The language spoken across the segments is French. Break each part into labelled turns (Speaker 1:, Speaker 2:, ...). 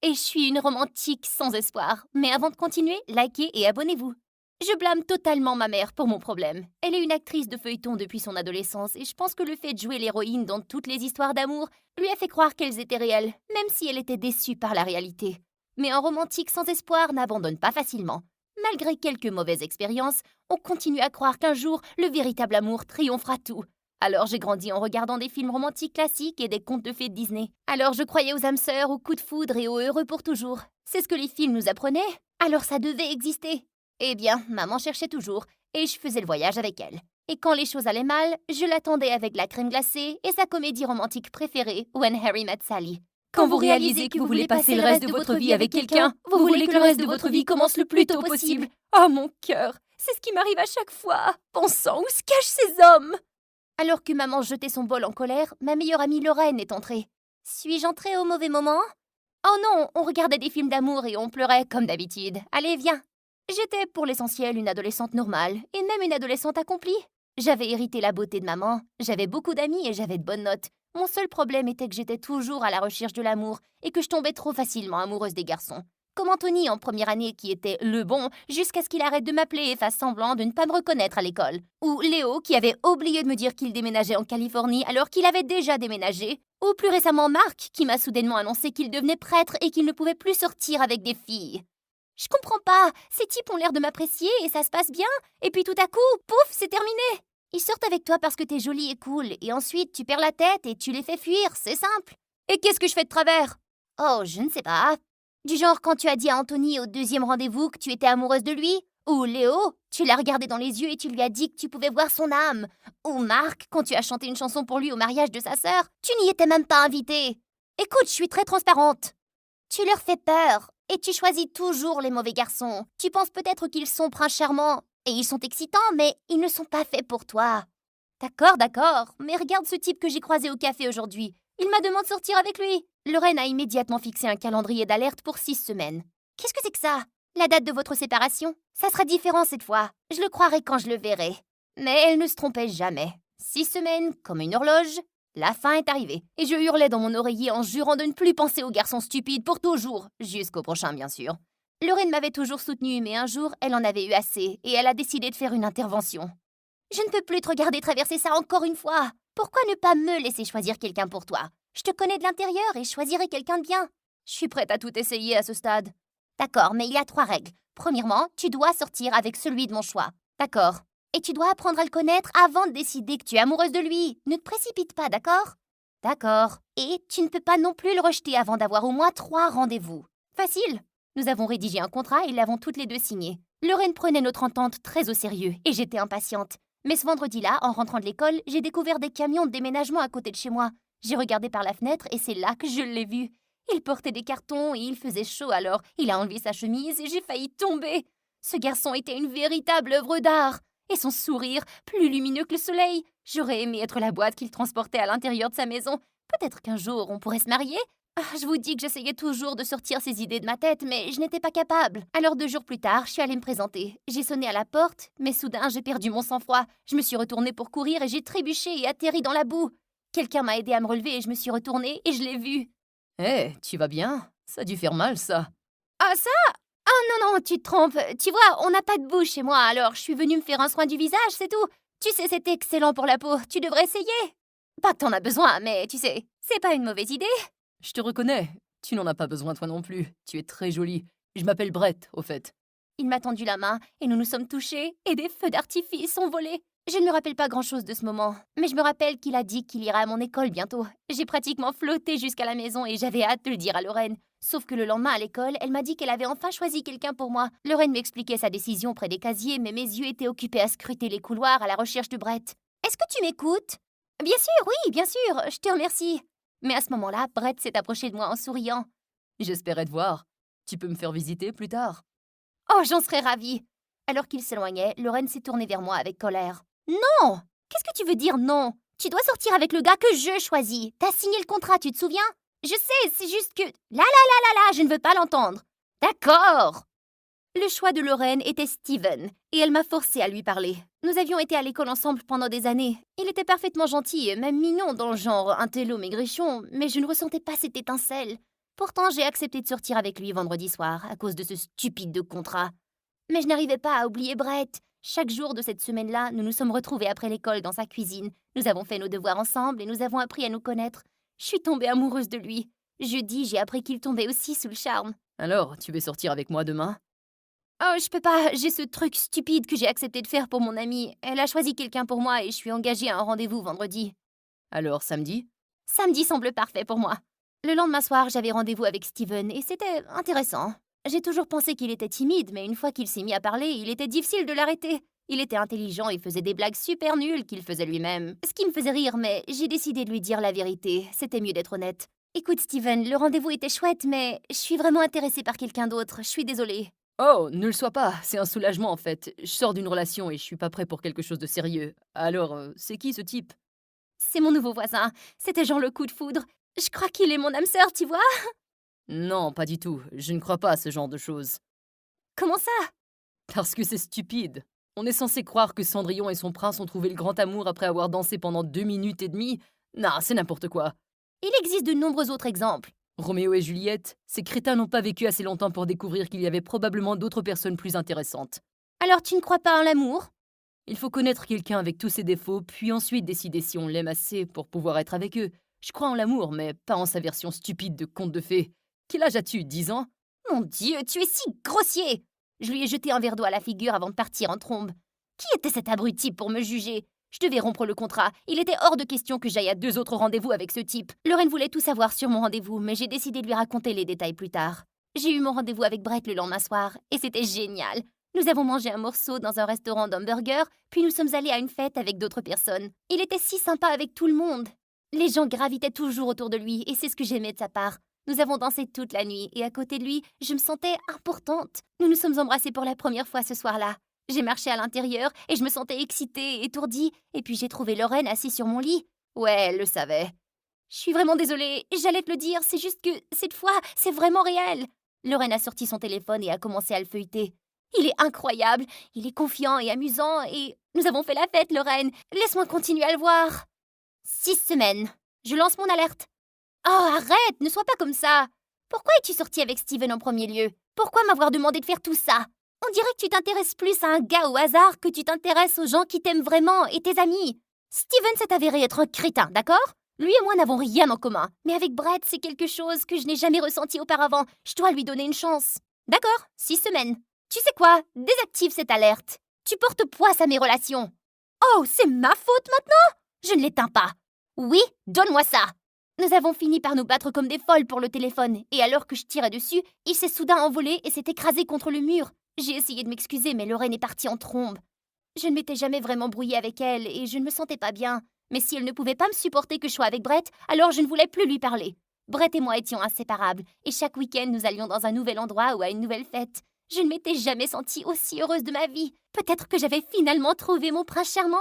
Speaker 1: Et je suis une romantique sans espoir. Mais avant de continuer, likez et abonnez-vous. Je blâme totalement ma mère pour mon problème. Elle est une actrice de feuilleton depuis son adolescence et je pense que le fait de jouer l'héroïne dans toutes les histoires d'amour lui a fait croire qu'elles étaient réelles, même si elle était déçue par la réalité. Mais un romantique sans espoir n'abandonne pas facilement. Malgré quelques mauvaises expériences, on continue à croire qu'un jour, le véritable amour triomphera tout. Alors j'ai grandi en regardant des films romantiques classiques et des contes de fées de Disney. Alors je croyais aux âmes sœurs, aux coups de foudre et aux heureux pour toujours. C'est ce que les films nous apprenaient, alors ça devait exister. Eh bien, maman cherchait toujours, et je faisais le voyage avec elle. Et quand les choses allaient mal, je l'attendais avec la crème glacée et sa comédie romantique préférée, When Harry Met Sally.
Speaker 2: Quand vous réalisez que vous voulez passer le reste de votre vie avec quelqu'un, vous voulez que le reste de votre vie commence le plus tôt possible.
Speaker 1: Oh mon cœur, c'est ce qui m'arrive à chaque fois. Bon sang, où se cachent ces hommes? Alors que maman jetait son bol en colère, ma meilleure amie Lorraine est entrée. Suis-je entrée au mauvais moment? Oh non, on regardait des films d'amour et on pleurait comme d'habitude. Allez, viens. J'étais pour l'essentiel une adolescente normale, et même une adolescente accomplie. J'avais hérité la beauté de maman, j'avais beaucoup d'amis et j'avais de bonnes notes. Mon seul problème était que j'étais toujours à la recherche de l'amour et que je tombais trop facilement amoureuse des garçons. Comme Anthony en première année qui était le bon jusqu'à ce qu'il arrête de m'appeler et fasse semblant de ne pas me reconnaître à l'école. Ou Léo qui avait oublié de me dire qu'il déménageait en Californie alors qu'il avait déjà déménagé. Ou plus récemment Marc qui m'a soudainement annoncé qu'il devenait prêtre et qu'il ne pouvait plus sortir avec des filles. Je comprends pas, ces types ont l'air de m'apprécier et ça se passe bien, et puis tout à coup, pouf, c'est terminé. Ils sortent avec toi parce que t'es jolie et cool, et ensuite tu perds la tête et tu les fais fuir, c'est simple. Et qu'est-ce que je fais de travers? Oh, je ne sais pas. Du genre quand tu as dit à Anthony au deuxième rendez-vous que tu étais amoureuse de lui, ou Léo, tu l'as regardé dans les yeux et tu lui as dit que tu pouvais voir son âme, ou Marc, quand tu as chanté une chanson pour lui au mariage de sa sœur, tu n'y étais même pas invité. Écoute, je suis très transparente. Tu leur fais peur, et tu choisis toujours les mauvais garçons. Tu penses peut-être qu'ils sont princes charmants, et ils sont excitants, mais ils ne sont pas faits pour toi. D'accord, mais regarde ce type que j'ai croisé au café aujourd'hui. Il m'a demandé de sortir avec lui. Lorraine a immédiatement fixé un calendrier d'alerte pour 6 semaines. Qu'est-ce que c'est que ça? La date de votre séparation? Ça sera différent cette fois. Je le croirai quand je le verrai. Mais elle ne se trompait jamais. 6 semaines, comme une horloge. La fin est arrivée, et je hurlais dans mon oreiller en jurant de ne plus penser aux garçons stupides pour toujours, jusqu'au prochain bien sûr. Lorraine m'avait toujours soutenue, mais un jour, elle en avait eu assez, et elle a décidé de faire une intervention. Je ne peux plus te regarder traverser ça encore une fois. Pourquoi ne pas me laisser choisir quelqu'un pour toi? Je te connais de l'intérieur et je choisirai quelqu'un de bien. Je suis prête à tout essayer à ce stade. D'accord, mais il y a 3 règles. Premièrement, tu dois sortir avec celui de mon choix. D'accord. Et tu dois apprendre à le connaître avant de décider que tu es amoureuse de lui. Ne te précipite pas, d'accord? D'accord. Et tu ne peux pas non plus le rejeter avant d'avoir au moins 3 rendez-vous. Facile. Nous avons rédigé un contrat et l'avons toutes les deux signé. Lorraine prenait notre entente très au sérieux et j'étais impatiente. Mais ce vendredi-là, en rentrant de l'école, j'ai découvert des camions de déménagement à côté de chez moi. J'ai regardé par la fenêtre et c'est là que je l'ai vu. Il portait des cartons et il faisait chaud alors. Il a enlevé sa chemise et j'ai failli tomber. Ce garçon était une véritable œuvre d'art. Et son sourire, plus lumineux que le soleil. J'aurais aimé être la boîte qu'il transportait à l'intérieur de sa maison. Peut-être qu'un jour on pourrait se marier? Je vous dis que j'essayais toujours de sortir ces idées de ma tête, mais je n'étais pas capable. Alors 2 jours plus tard, je suis allée me présenter. J'ai sonné à la porte, mais soudain j'ai perdu mon sang-froid. Je me suis retournée pour courir et j'ai trébuché et atterri dans la boue. Quelqu'un m'a aidé à me relever et je me suis retournée et je l'ai vu.
Speaker 2: Hé, tu vas bien? Ça a dû faire mal, ça.
Speaker 1: Ah ça? Ah non, tu te trompes. Tu vois, on n'a pas de boue chez moi, alors je suis venue me faire un soin du visage, c'est tout. Tu sais, c'est excellent pour la peau, tu devrais essayer. Pas que t'en as besoin, mais tu sais, c'est pas une mauvaise idée.
Speaker 2: Je te reconnais. Tu n'en as pas besoin toi non plus. Tu es très jolie. Je m'appelle Brett, au fait.
Speaker 1: Il m'a tendu la main et nous nous sommes touchés et des feux d'artifice sont volés. Je ne me rappelle pas grand-chose de ce moment, mais je me rappelle qu'il a dit qu'il ira à mon école bientôt. J'ai pratiquement flotté jusqu'à la maison et j'avais hâte de le dire à Lorraine. Sauf que le lendemain à l'école, elle m'a dit qu'elle avait enfin choisi quelqu'un pour moi. Lorraine m'expliquait sa décision près des casiers, mais mes yeux étaient occupés à scruter les couloirs à la recherche de Brett. Est-ce que tu m'écoutes? Bien sûr, oui, bien sûr, je te remercie. Mais à ce moment-là, Brett s'est approché de moi en souriant.
Speaker 2: J'espérais te voir. Tu peux me faire visiter plus tard.
Speaker 1: Oh, j'en serais ravie. Alors qu'il s'éloignait, Lorraine s'est tournée vers moi avec colère. Non! Qu'est-ce que tu veux dire non? Tu dois sortir avec le gars que je choisis. T'as signé le contrat, tu te souviens? Je sais, c'est juste que... Là, je ne veux pas l'entendre. D'accord! Le choix de Lorraine était Steven, et elle m'a forcé à lui parler. Nous avions été à l'école ensemble pendant des années. Il était parfaitement gentil et même mignon dans le genre intello maigrichon, mais je ne ressentais pas cette étincelle. Pourtant, j'ai accepté de sortir avec lui vendredi soir à cause de ce stupide de contrat. Mais je n'arrivais pas à oublier Brett. Chaque jour de cette semaine-là, nous nous sommes retrouvés après l'école dans sa cuisine. Nous avons fait nos devoirs ensemble et nous avons appris à nous connaître. Je suis tombée amoureuse de lui. Jeudi, j'ai appris qu'il tombait aussi sous le charme.
Speaker 2: Alors, tu veux sortir avec moi demain?
Speaker 1: Oh, je peux pas, j'ai ce truc stupide que j'ai accepté de faire pour mon amie. Elle a choisi quelqu'un pour moi et je suis engagée à un rendez-vous vendredi.
Speaker 2: Alors, samedi?
Speaker 1: Samedi semble parfait pour moi. Le lendemain soir, j'avais rendez-vous avec Steven et c'était intéressant. J'ai toujours pensé qu'il était timide, mais une fois qu'il s'est mis à parler, il était difficile de l'arrêter. Il était intelligent et faisait des blagues super nulles qu'il faisait lui-même. Ce qui me faisait rire, mais j'ai décidé de lui dire la vérité. C'était mieux d'être honnête. Écoute, Steven, le rendez-vous était chouette, mais je suis vraiment intéressée par quelqu'un d'autre. Je suis désolée.
Speaker 2: Oh, ne le sois pas, c'est un soulagement en fait. Je sors d'une relation et je suis pas prêt pour quelque chose de sérieux. Alors, c'est qui ce type?
Speaker 1: C'est mon nouveau voisin. C'était genre le coup de foudre. Je crois qu'il est mon âme sœur, tu vois?
Speaker 2: Non, pas du tout. Je ne crois pas à ce genre de choses.
Speaker 1: Comment ça?
Speaker 2: Parce que c'est stupide. On est censé croire que Cendrillon et son prince ont trouvé le grand amour après avoir dansé pendant 2 minutes et demie. Non, c'est n'importe quoi.
Speaker 1: Il existe de nombreux autres exemples.
Speaker 2: Roméo et Juliette, ces crétins n'ont pas vécu assez longtemps pour découvrir qu'il y avait probablement d'autres personnes plus intéressantes.
Speaker 1: Alors tu ne crois pas en l'amour?
Speaker 2: Il faut connaître quelqu'un avec tous ses défauts, puis ensuite décider si on l'aime assez pour pouvoir être avec eux. Je crois en l'amour, mais pas en sa version stupide de conte de fées. Quel âge as-tu, 10 ans?
Speaker 1: Mon Dieu, tu es si grossier! Je lui ai jeté un verre d'eau à la figure avant de partir en trombe. Qui était cet abruti pour me juger? Je devais rompre le contrat. Il était hors de question que j'aille à 2 autres rendez-vous avec ce type. Lorraine voulait tout savoir sur mon rendez-vous, mais j'ai décidé de lui raconter les détails plus tard. J'ai eu mon rendez-vous avec Brett le lendemain soir, et c'était génial. Nous avons mangé un morceau dans un restaurant d'hamburgers, puis nous sommes allés à une fête avec d'autres personnes. Il était si sympa avec tout le monde. Les gens gravitaient toujours autour de lui, et c'est ce que j'aimais de sa part. Nous avons dansé toute la nuit, et à côté de lui, je me sentais importante. Nous nous sommes embrassés pour la première fois ce soir-là. J'ai marché à l'intérieur, et je me sentais excitée, étourdie, et puis j'ai trouvé Lorraine assise sur mon lit. Ouais, elle le savait. Je suis vraiment désolée, j'allais te le dire, c'est juste que, cette fois, c'est vraiment réel. Lorraine a sorti son téléphone et a commencé à le feuilleter. Il est incroyable, il est confiant et amusant, et nous avons fait la fête, Lorraine. Laisse-moi continuer à le voir. 6 semaines. Je lance mon alerte. Oh, arrête, ne sois pas comme ça. Pourquoi es-tu sortie avec Steven en premier lieu? Pourquoi m'avoir demandé de faire tout ça? On dirait que tu t'intéresses plus à un gars au hasard que tu t'intéresses aux gens qui t'aiment vraiment et tes amis. Steven s'est avéré être un crétin, d'accord? Lui et moi n'avons rien en commun. Mais avec Brett, c'est quelque chose que je n'ai jamais ressenti auparavant. Je dois lui donner une chance. D'accord, 6 semaines. Tu sais quoi? Désactive cette alerte. Tu portes poisse à mes relations. Oh, c'est ma faute maintenant? Je ne l'éteins pas. Oui, donne-moi ça. Nous avons fini par nous battre comme des folles pour le téléphone, et alors que je tirais dessus, il s'est soudain envolé et s'est écrasé contre le mur. J'ai essayé de m'excuser, mais Lorraine est partie en trombe. Je ne m'étais jamais vraiment brouillée avec elle, et je ne me sentais pas bien. Mais si elle ne pouvait pas me supporter que je sois avec Brett, alors je ne voulais plus lui parler. Brett et moi étions inséparables, et chaque week-end nous allions dans un nouvel endroit ou à une nouvelle fête. Je ne m'étais jamais sentie aussi heureuse de ma vie. Peut-être que j'avais finalement trouvé mon prince charmant.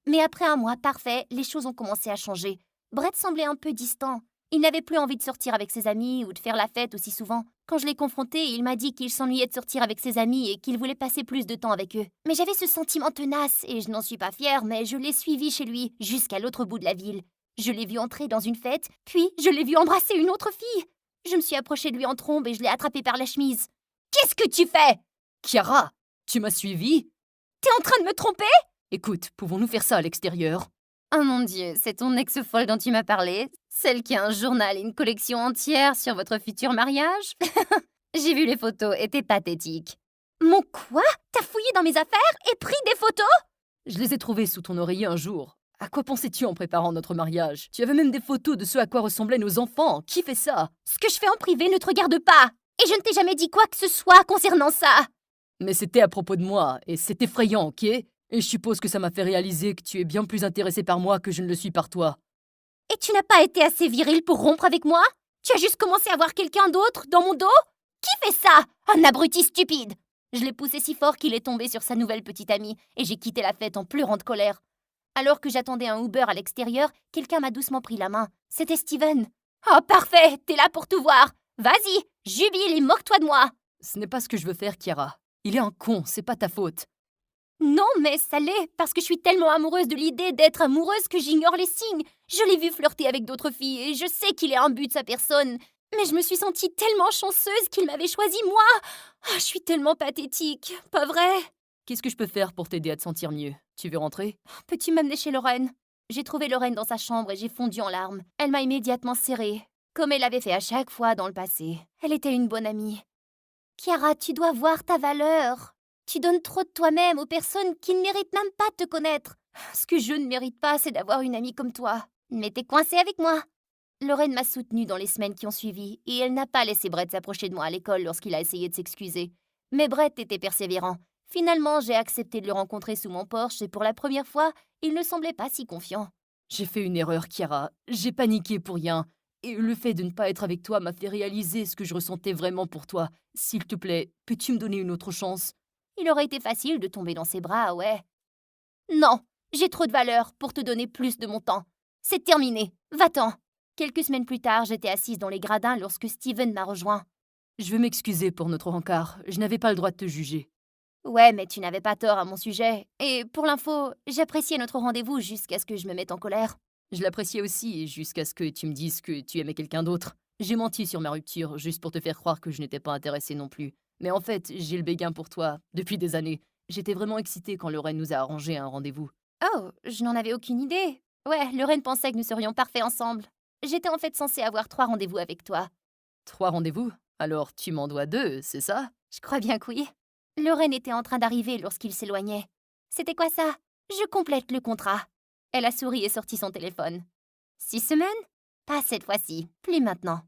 Speaker 1: Mais après un mois parfait, les choses ont commencé à changer. Brett semblait un peu distant. Il n'avait plus envie de sortir avec ses amis ou de faire la fête aussi souvent. Quand je l'ai confronté, il m'a dit qu'il s'ennuyait de sortir avec ses amis et qu'il voulait passer plus de temps avec eux. Mais j'avais ce sentiment tenace et je n'en suis pas fière, mais je l'ai suivi chez lui jusqu'à l'autre bout de la ville. Je l'ai vu entrer dans une fête, puis je l'ai vu embrasser une autre fille. Je me suis approchée de lui en trombe et je l'ai attrapé par la chemise. Qu'est-ce que tu fais?
Speaker 2: Chiara, tu m'as suivi?
Speaker 1: T'es en train de me tromper?
Speaker 2: Écoute, pouvons-nous faire ça à l'extérieur?
Speaker 1: Oh mon Dieu, c'est ton ex-folle dont tu m'as parlé? Celle qui a un journal et une collection entière sur votre futur mariage? J'ai vu les photos et t'es pathétique. Mon quoi? T'as fouillé dans mes affaires et pris des photos?
Speaker 2: Je les ai trouvées sous ton oreiller un jour. À quoi pensais-tu en préparant notre mariage? Tu avais même des photos de ce à quoi ressemblaient nos enfants. Qui fait ça?
Speaker 1: Ce que je fais en privé ne te regarde pas. Et je ne t'ai jamais dit quoi que ce soit concernant ça.
Speaker 2: Mais c'était à propos de moi, et c'est effrayant, ok? Et je suppose que ça m'a fait réaliser que tu es bien plus intéressé par moi que je ne le suis par toi.
Speaker 1: Et tu n'as pas été assez viril pour rompre avec moi? Tu as juste commencé à voir quelqu'un d'autre dans mon dos? Qui fait ça? Un abruti stupide! Je l'ai poussé si fort qu'il est tombé sur sa nouvelle petite amie, et j'ai quitté la fête en pleurant de colère. Alors que j'attendais un Uber à l'extérieur, quelqu'un m'a doucement pris la main. C'était Steven. Oh parfait, t'es là pour tout voir. Vas-y, jubile et moque-toi de moi.
Speaker 2: Ce n'est pas ce que je veux faire, Chiara. Il est un con, c'est pas ta faute.
Speaker 1: Non, mais ça l'est, parce que je suis tellement amoureuse de l'idée d'être amoureuse que j'ignore les signes. Je l'ai vu flirter avec d'autres filles et je sais qu'il est imbu de sa personne. Mais je me suis sentie tellement chanceuse qu'il m'avait choisi moi. Ah, je suis tellement pathétique, pas vrai?
Speaker 2: Qu'est-ce que je peux faire pour t'aider à te sentir mieux? Tu veux rentrer?
Speaker 1: Peux-tu m'amener chez Lorraine? J'ai trouvé Lorraine dans sa chambre et j'ai fondu en larmes. Elle m'a immédiatement serrée, comme elle l'avait fait à chaque fois dans le passé. Elle était une bonne amie. Chiara, tu dois voir ta valeur. Tu donnes trop de toi-même aux personnes qui ne méritent même pas de te connaître. Ce que je ne mérite pas, c'est d'avoir une amie comme toi. Mais t'es coincée avec moi. Lorraine m'a soutenue dans les semaines qui ont suivi, et elle n'a pas laissé Brett s'approcher de moi à l'école lorsqu'il a essayé de s'excuser. Mais Brett était persévérant. Finalement, j'ai accepté de le rencontrer sous mon porche, et pour la première fois, il ne semblait pas si confiant.
Speaker 2: J'ai fait une erreur, Chiara. J'ai paniqué pour rien. Et le fait de ne pas être avec toi m'a fait réaliser ce que je ressentais vraiment pour toi. S'il te plaît, peux-tu me donner une autre chance?
Speaker 1: Il aurait été facile de tomber dans ses bras, ouais. Non, j'ai trop de valeur pour te donner plus de mon temps. C'est terminé, va-t'en. Quelques semaines plus tard, j'étais assise dans les gradins lorsque Steven m'a rejoint.
Speaker 2: Je veux m'excuser pour notre rencard. Je n'avais pas le droit de te juger.
Speaker 1: Ouais, mais tu n'avais pas tort à mon sujet. Et pour l'info, j'appréciais notre rendez-vous jusqu'à ce que je me mette en colère.
Speaker 2: Je l'appréciais aussi, jusqu'à ce que tu me dises que tu aimais quelqu'un d'autre. J'ai menti sur ma rupture, juste pour te faire croire que je n'étais pas intéressée non plus. Mais en fait, j'ai le béguin pour toi, depuis des années. J'étais vraiment excitée quand Lorraine nous a arrangé un rendez-vous.
Speaker 1: Oh, je n'en avais aucune idée. Ouais, Lorraine pensait que nous serions parfaits ensemble. J'étais en fait censée avoir 3 rendez-vous avec toi.
Speaker 2: 3 rendez-vous? Alors tu m'en dois 2, c'est ça?
Speaker 1: Je crois bien que oui. Lorraine était en train d'arriver lorsqu'il s'éloignait. C'était quoi ça? Je complète le contrat. Elle a souri et sorti son téléphone. 6 semaines? Pas cette fois-ci, plus maintenant.